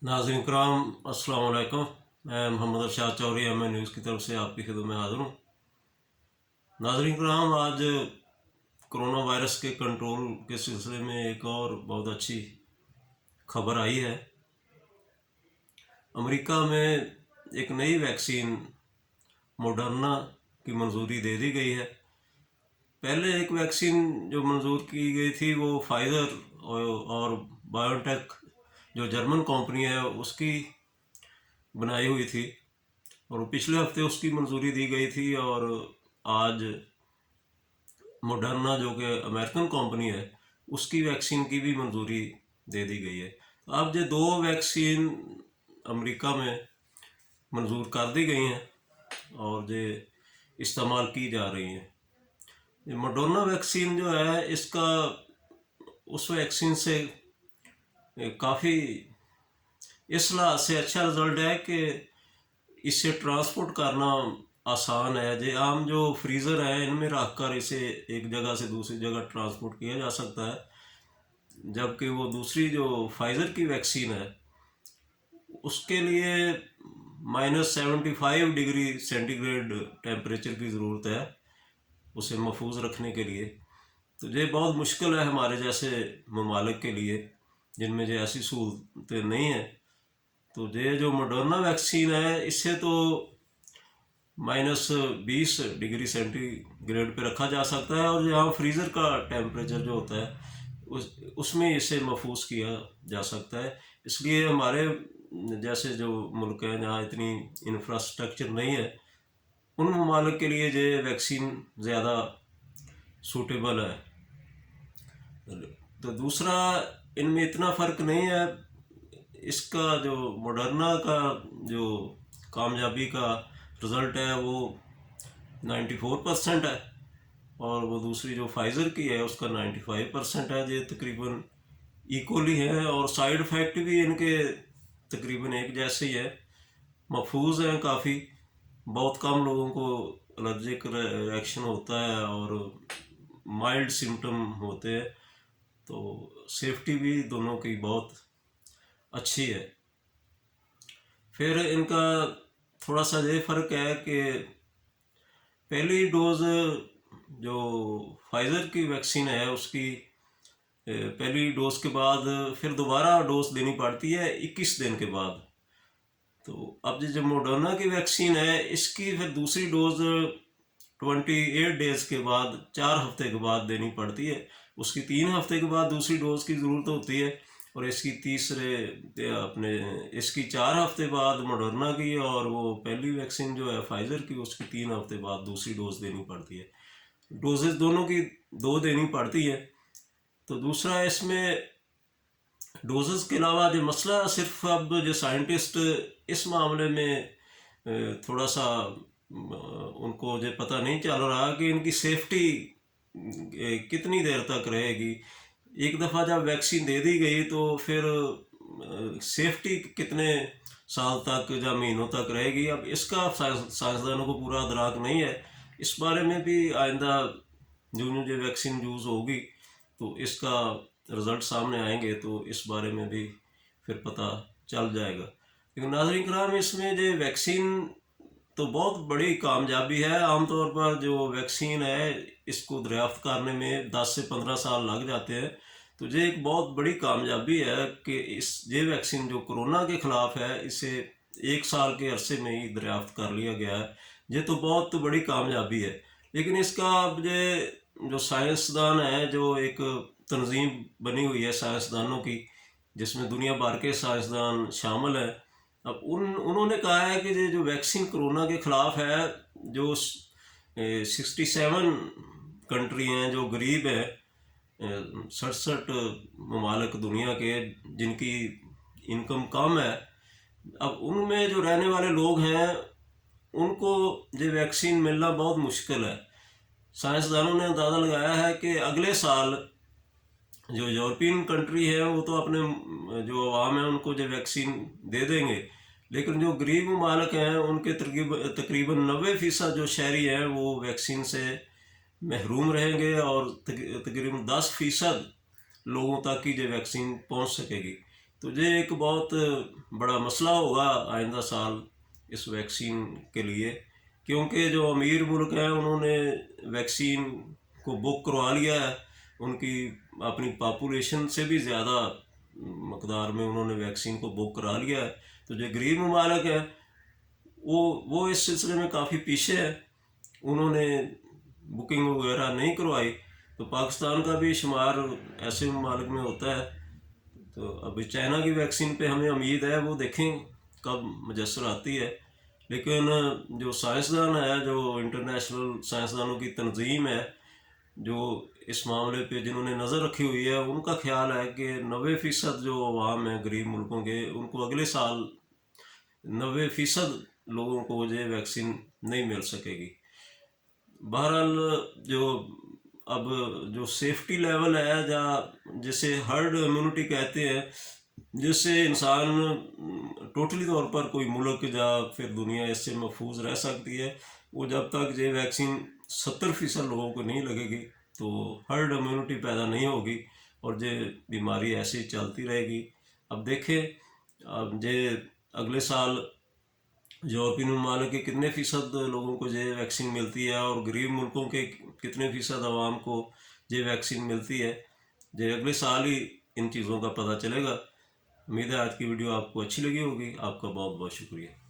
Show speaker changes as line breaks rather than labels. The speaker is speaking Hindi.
नाज़रीन कराम अस्सलाम वालेकुम। मैं मोहम्मद अरशाद चौधरी एम न्यूज़ की तरफ से आपकी खिदमत में हाज़िर हूँ। नाज़रीन कराम, आज कोरोना वायरस के कंट्रोल के सिलसिले में एक और बहुत अच्छी खबर आई है। अमेरिका में एक नई वैक्सीन मॉडर्ना की मंजूरी दे दी गई है। पहले एक वैक्सीन जो मंजूर की गई थी वो फाइज़र और बायोटेक जो जर्मन कंपनी है उसकी बनाई हुई थी, और पिछले हफ्ते उसकी मंजूरी दी गई थी। और आज मॉडर्ना जो कि अमेरिकन कंपनी है उसकी वैक्सीन की भी मंजूरी दे दी गई है। अब ये दो वैक्सीन अमेरिका में मंजूर कर दी गई हैं और ये इस्तेमाल की जा रही हैं। ये मॉडर्ना वैक्सीन जो है इसका उस वैक्सीन से काफ़ी इस लिहाज से अच्छा रिजल्ट है कि इससे ट्रांसपोर्ट करना आसान है। जो आम जो फ्रीज़र है इनमें रख कर इसे एक जगह से दूसरी जगह ट्रांसपोर्ट किया जा सकता है, जबकि वो दूसरी जो फाइज़र की वैक्सीन है उसके लिए -75 डिग्री सेंटीग्रेड टेम्परेचर की ज़रूरत है उसे महफूज रखने के लिए। तो ये बहुत मुश्किल है हमारे जैसे ममालिक के लिए जिनमें जो ऐसी सहूलतें नहीं हैं। तो ये जो मॉडर्ना वैक्सीन है इससे तो -20 डिग्री सेंटीग्रेड पे रखा जा सकता है, और जहाँ फ्रीज़र का टेम्परेचर जो होता है उसमें इसे महफूज किया जा सकता है। इसलिए हमारे जैसे जो मुल्क हैं जहाँ इतनी इंफ्रास्ट्रक्चर नहीं है उन ममालिक के लिए ये वैक्सीन ज़्यादा सूटेबल है। तो दूसरा, इनमें इतना फ़र्क नहीं है। इसका जो मॉडर्ना का जो कामयाबी का रिज़ल्ट है वो 94% है, और वो दूसरी जो फाइज़र की है उसका 95% है। ये तकरीबन इक्वली है, और साइड इफ़ेक्ट भी इनके तकरीबन एक जैसे ही है, महफूज हैं काफ़ी। बहुत कम लोगों को एलर्जिक रिएक्शन होता है और माइल्ड सिम्टम होते हैं। तो सेफ्टी भी दोनों की बहुत अच्छी है। फिर इनका थोड़ा सा ये फ़र्क है कि पहली डोज़ जो फाइज़र की वैक्सीन है उसकी पहली डोज के बाद फिर दोबारा डोज देनी पड़ती है 21 दिन के बाद। तो अब जो मॉडर्ना की वैक्सीन है इसकी फिर दूसरी डोज 28 डेज़ के बाद 4 हफ्ते के बाद देनी पड़ती है। उसकी 3 हफ्ते के बाद दूसरी डोज की ज़रूरत होती है, और इसकी इसकी 4 हफ्ते बाद मॉडर्ना की, और वो पहली वैक्सीन जो है फाइज़र की उसकी 3 हफ्ते बाद दूसरी डोज देनी पड़ती है। डोजेज दोनों की 2 देनी पड़ती है। तो दूसरा, इसमें डोजेस के अलावा जो मसला सिर्फ अब जो साइंटिस्ट इस मामले में थोड़ा सा उनको जो पता नहीं चल रहा कि इनकी सेफ्टी कितनी देर तक रहेगी। एक दफ़ा जब वैक्सीन दे दी गई तो फिर सेफ्टी कितने साल तक या महीनों तक रहेगी, अब इसका साइंसदानों को पूरा अदराक नहीं है। इस बारे में भी आइंदा जो वैक्सीन यूज़ होगी तो इसका रिज़ल्ट सामने आएंगे तो इस बारे में भी फिर पता चल जाएगा। लेकिन नाज़रीन कराम, इसमें जो वैक्सीन तो बहुत बड़ी कामयाबी है। आमतौर पर जो वैक्सीन है इसको दरियाफ्त करने में 10 से 15 साल लग जाते हैं। तो ये एक बहुत बड़ी कामयाबी है कि ये वैक्सीन जो कोरोना के ख़िलाफ़ है इसे 1 साल के अरसे में ही दरियाफ्त कर लिया गया है। ये तो बहुत बड़ी कामयाबी है। लेकिन इसका अब ये जो साइंसदान है, जो एक तंजीम बनी हुई है साइंसदानों की जिसमें दुनिया भर के साइंसदान शामिल हैं, अब उन्होंने कहा है कि ये जो वैक्सीन कोरोना के ख़िलाफ़ है, जो 67 कंट्री हैं जो गरीब हैं, 67 ममालिक दुनिया के जिनकी इनकम कम है, अब उनमें जो रहने वाले लोग हैं उनको ये वैक्सीन मिलना बहुत मुश्किल है। साइंसदानों ने अंदाज़ा लगाया है कि अगले साल जो यूरोपियन कंट्री है वो तो अपने जो आवाम है उनको जो वैक्सीन दे देंगे, लेकिन जो गरीब ममालिक हैं उनके तकरीबन 90% जो शहरी हैं वो वैक्सीन से महरूम रहेंगे, और तकरीबन 10% लोगों तक की जो वैक्सीन पहुंच सकेगी। तो ये एक बहुत बड़ा मसला होगा आइंदा साल इस वैक्सीन के लिए, क्योंकि जो अमीर मुल्क हैं उन्होंने वैक्सीन को बुक करवा लिया है, उनकी अपनी पॉपुलेशन से भी ज़्यादा मकदार में उन्होंने वैक्सीन को बुक करा लिया है। तो जो गरीब ममालिक है वो इस सिलसिले में काफ़ी पीछे है, उन्होंने बुकिंग वगैरह नहीं करवाई। तो पाकिस्तान का भी शुमार ऐसे ममालिक में होता है। तो अभी चाइना की वैक्सीन पे हमें उम्मीद है, वो देखें कब मुयस्सर आती है। लेकिन जो साइंसदान है, जो इंटरनेशनल साइंसदानों की तंजीम है जो इस मामले पे जिन्होंने नज़र रखी हुई है, उनका ख्याल है कि 90% जो अवाम है गरीब मुल्कों के, उनको अगले साल 90% लोगों को ये वैक्सीन नहीं मिल सकेगी। बहरहाल जो अब जो सेफ्टी लेवल है, या जिसे हर्ड इम्यूनिटी कहते हैं, जिससे इंसान टोटली तौर पर कोई मुल्क या फिर दुनिया इससे महफूज रह सकती है, वो जब तक ये वैक्सीन 70% लोगों को नहीं लगेगी तो हर्ड इम्यूनिटी पैदा नहीं होगी और ये बीमारी ऐसे ही चलती रहेगी। अब देखें, अब ये अगले साल यूरोपियन ममालिक के कितने फ़ीसद लोगों को ये वैक्सीन मिलती है और गरीब मुल्कों के कितने फ़ीसद आवाम को ये वैक्सीन मिलती है, ये अगले साल ही इन चीज़ों का पता चलेगा। उम्मीद है आज की वीडियो आपको अच्छी लगी होगी। आपका बहुत बहुत शुक्रिया।